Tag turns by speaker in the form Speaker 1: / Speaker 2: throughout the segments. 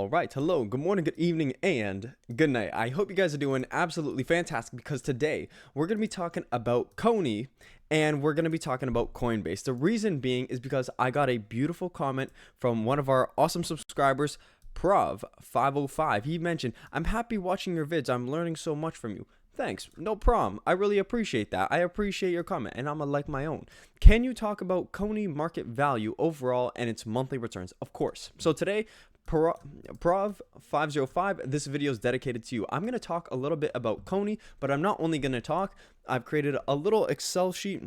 Speaker 1: All right, hello, good morning, good evening, and good night. I hope you guys are doing absolutely fantastic because today we're going to be talking about CONY and we're going to be talking about Coinbase. The reason being is because I got a beautiful comment from one of our awesome subscribers, Prov505. He mentioned, "I'm happy watching your vids. I'm learning so much from you." Thanks, no problem. I really appreciate that. I appreciate your comment, and I'm gonna like my own. Can you talk about CONY market value overall and its monthly returns? Of course. So today, Prov505, this video is dedicated to you. I'm going to talk a little bit about CONY, but I'm not only going to talk. I've created a little Excel sheet,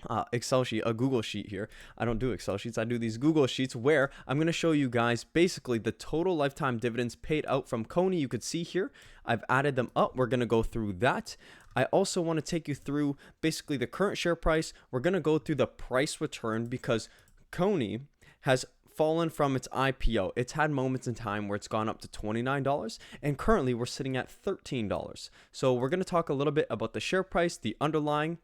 Speaker 1: a Google sheet here. I don't do Excel sheets. I do these Google sheets where I'm going to show you guys basically the total lifetime dividends paid out from CONY. You could see here, I've added them up. We're going to go through that. I also want to take you through basically the current share price. We're going to go through the price return because CONY has fallen from its IPO. It's had moments in time where it's gone up to $29 and currently we're sitting at $13. So we're going to talk a little bit about the share price, the underlying.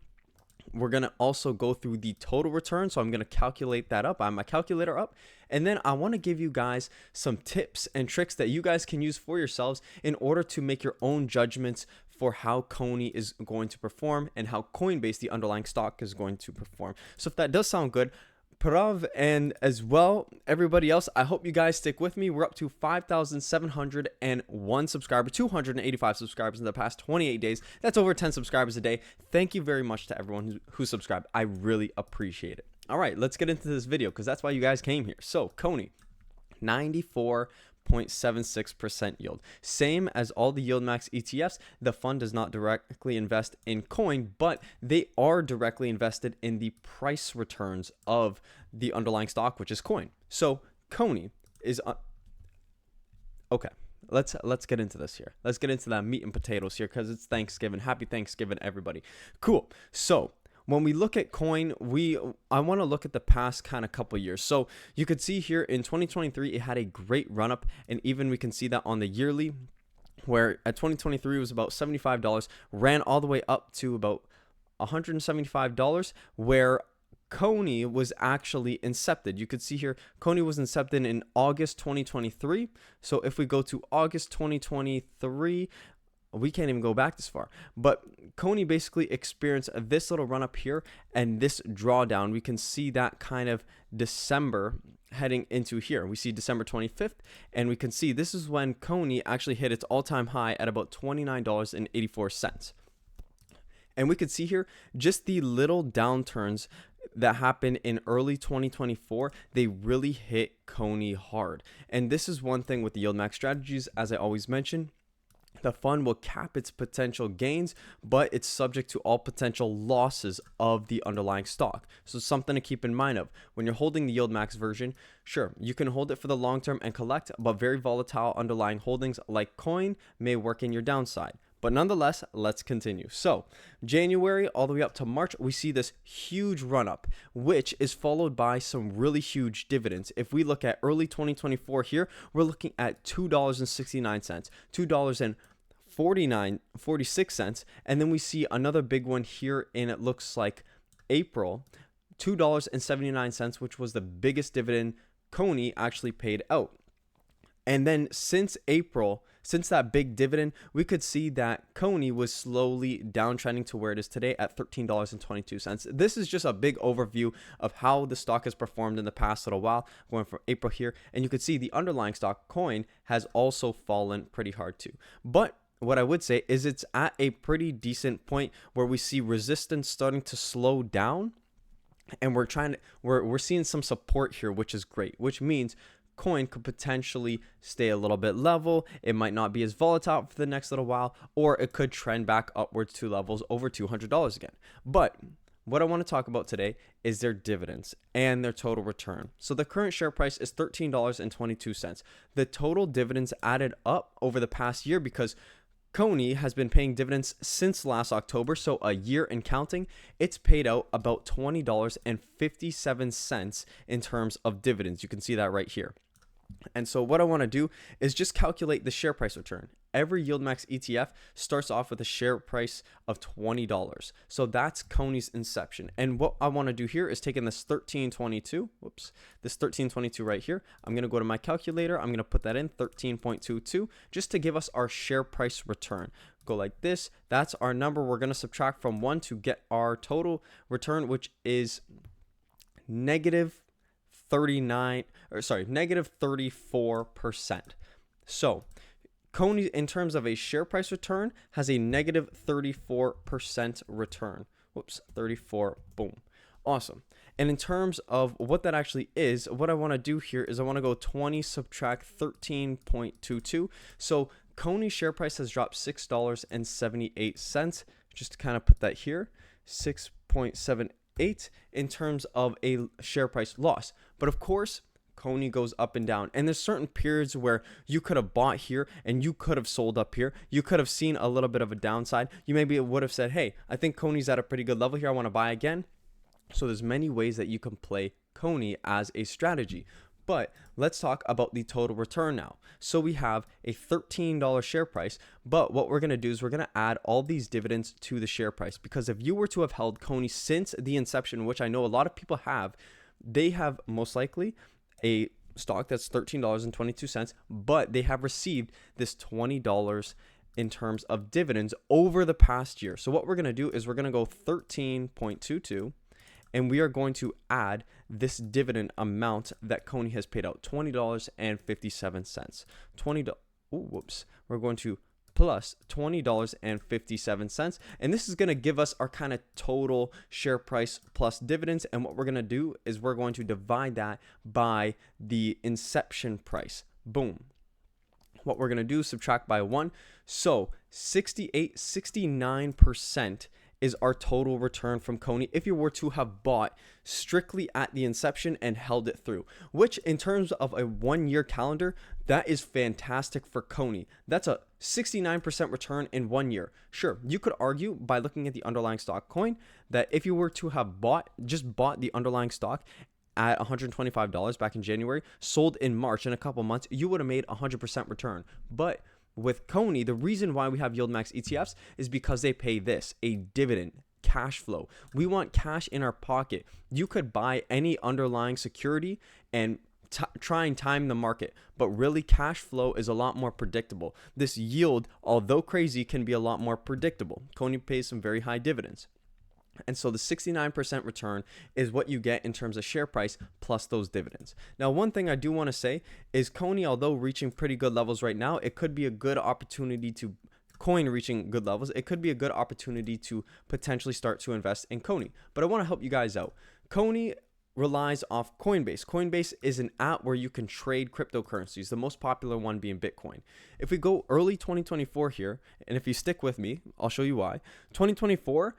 Speaker 1: We're going to also go through the total return. So I'm going to calculate that up. I have my calculator up. And then I want to give you guys some tips and tricks that you guys can use for yourselves in order to make your own judgments for how CONY is going to perform and how Coinbase, the underlying stock, is going to perform. So if that does sound good, Prav and as well everybody else, I hope you guys stick with me. We're up to 5,701 subscribers, 285 subscribers in the past 28 days. That's over 10 subscribers a day. Thank you very much to everyone who subscribed. I really appreciate it. All right, let's get into this video because that's why you guys came here. So CONY, 94.76% yield. Same as all the Yieldmax ETFs, the fund does not directly invest in coin, but they are directly invested in the price returns of the underlying stock, which is coin. So CONY is okay. Let's get into this here. Let's get into that meat and potatoes here because it's Thanksgiving. Happy Thanksgiving, everybody. Cool. So when we look at coin, I want to look at the past kind of couple years. So you could see here in 2023, it had a great run up. And even we can see that on the yearly, where at 2023 it was about $75, ran all the way up to about $175, where CONY was actually incepted. You could see here, CONY was incepted in August 2023. So if we go to August 2023, we can't even go back this far, but CONY basically experienced this little run up here and this drawdown. We can see that kind of December heading into here. We see December 25th, and we can see this is when CONY actually hit its all-time high at about $29.84. And we could see here just the little downturns that happened in early 2024, they really hit CONY hard. And this is one thing with the Yieldmax strategies, as I always mention. The fund will cap its potential gains, but it's subject to all potential losses of the underlying stock. So something to keep in mind of when you're holding the Yieldmax version. Sure, you can hold it for the long term and collect, but very volatile underlying holdings like coin may work in your downside. But nonetheless, let's continue. So January all the way up to March, we see this huge run up, which is followed by some really huge dividends. If we look at early 2024 here, we're looking at $2.69, $2.46, and then we see another big one here, and it looks like April, $2.79, which was the biggest dividend CONY actually paid out. And then since April, since that big dividend, we could see that CONY was slowly downtrending to where it is today at $13.22. This is just a big overview of how the stock has performed in the past little while, going from April here. And you could see the underlying stock, coin, has also fallen pretty hard too. But what I would say is it's at a pretty decent point where we see resistance starting to slow down. And we're seeing some support here, which is great, which means coin could potentially stay a little bit level. It might not be as volatile for the next little while, or it could trend back upwards to levels over $200 again. But what I want to talk about today is their dividends and their total return. So the current share price is $13.22. The total dividends added up over the past year, because CONY has been paying dividends since last October, so a year and counting, it's paid out about $20.57 in terms of dividends. You can see that right here. And so what I want to do is just calculate the share price return. Every Yieldmax ETF starts off with a share price of $20. So that's CONY's inception. And what I want to do here is take in this 1322, this 1322 right here. I'm going to go to my calculator. I'm going to put that in 13.22 just to give us our share price return. Go like this. That's our number. We're going to subtract from 1 to get our total return, which is negative 34%. So CONY, in terms of a share price return, has a negative 34% return. 34, boom. Awesome. And in terms of what that actually is, what I want to do here is I want to go 20 subtract 13.22. So CONY's share price has dropped $6.78. Just to kind of put that here, 6.78 in terms of a share price loss. But of course, CONY goes up and down, and there's certain periods where you could have bought here and you could have sold up here. You could have seen a little bit of a downside. You maybe would have said, hey, I think CONY's at a pretty good level here, I want to buy again. So there's many ways that you can play CONY as a strategy. But let's talk about the total return now. So we have a $13 share price, but what we're going to do is we're going to add all these dividends to the share price, because if you were to have held CONY since the inception, which I know a lot of people have, they have most likely a stock that's $13.22, but they have received this $20 in terms of dividends over the past year. So what we're going to do is we're going to go 13.22, and we are going to add this dividend amount that CONY has paid out, $20.57. We're going to plus $20.57, and this is going to give us our kind of total share price plus dividends. And what we're going to do is we're going to divide that by the inception price. Boom. What we're going to do is subtract by 1. So 69% is our total return from CONY if you were to have bought strictly at the inception and held it through, which in terms of a 1-year calendar, that is fantastic for CONY. That's a 69% return in 1 year. Sure, you could argue by looking at the underlying stock coin that if you were to have bought the underlying stock at $125 back in January, sold in March, in a couple months, you would have made 100% return. But with CONY, the reason why we have Yieldmax ETFs is because they pay this, a dividend, cash flow. We want cash in our pocket. You could buy any underlying security and try and time the market, but really cash flow is a lot more predictable. This yield, although crazy, can be a lot more predictable. CONY pays some very high dividends. And so the 69% return is what you get in terms of share price plus those dividends. Now, one thing I do want to say is CONY, although reaching pretty good levels right now, it could be a good opportunity to COIN reaching good levels. It could be a good opportunity to potentially start to invest in CONY. But I want to help you guys out. CONY relies off Coinbase. Coinbase is an app where you can trade cryptocurrencies, the most popular one being Bitcoin. If we go early 2024 here, and if you stick with me, I'll show you why. 2024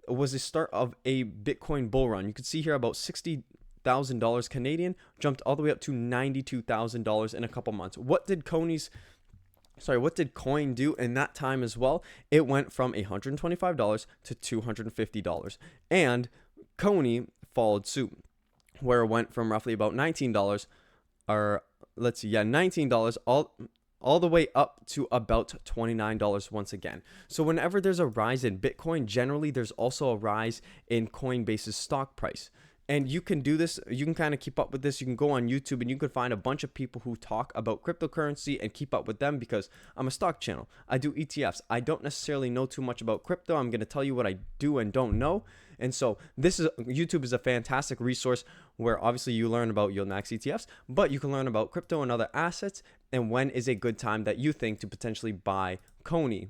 Speaker 1: was the start of a Bitcoin bull run. You can see here about $60,000 Canadian jumped all the way up to $92,000 in a couple months. What did COIN do in that time as well? It went from $125 to $250, and CONY followed suit, where it went from roughly about $19 all the way up to about $29 once again. So whenever there's a rise in Bitcoin, generally there's also a rise in Coinbase's stock price. And you can do this, you can kind of keep up with this. You can go on YouTube and you can find a bunch of people who talk about cryptocurrency and keep up with them, because I'm a stock channel. I do ETFs. I don't necessarily know too much about crypto. I'm going to tell you what I do and don't know. And so YouTube is a fantastic resource where obviously you learn about Yieldmax ETFs, but you can learn about crypto and other assets and when is a good time that you think to potentially buy CONY.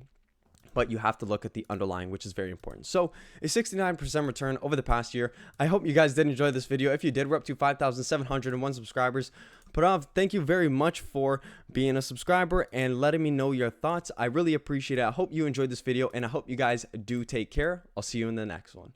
Speaker 1: But you have to look at the underlying, which is very important. So a 69% return over the past year. I hope you guys did enjoy this video. If you did, we're up to 5,701 subscribers. Prav, thank you very much for being a subscriber and letting me know your thoughts. I really appreciate it. I hope you enjoyed this video, and I hope you guys do take care. I'll see you in the next one.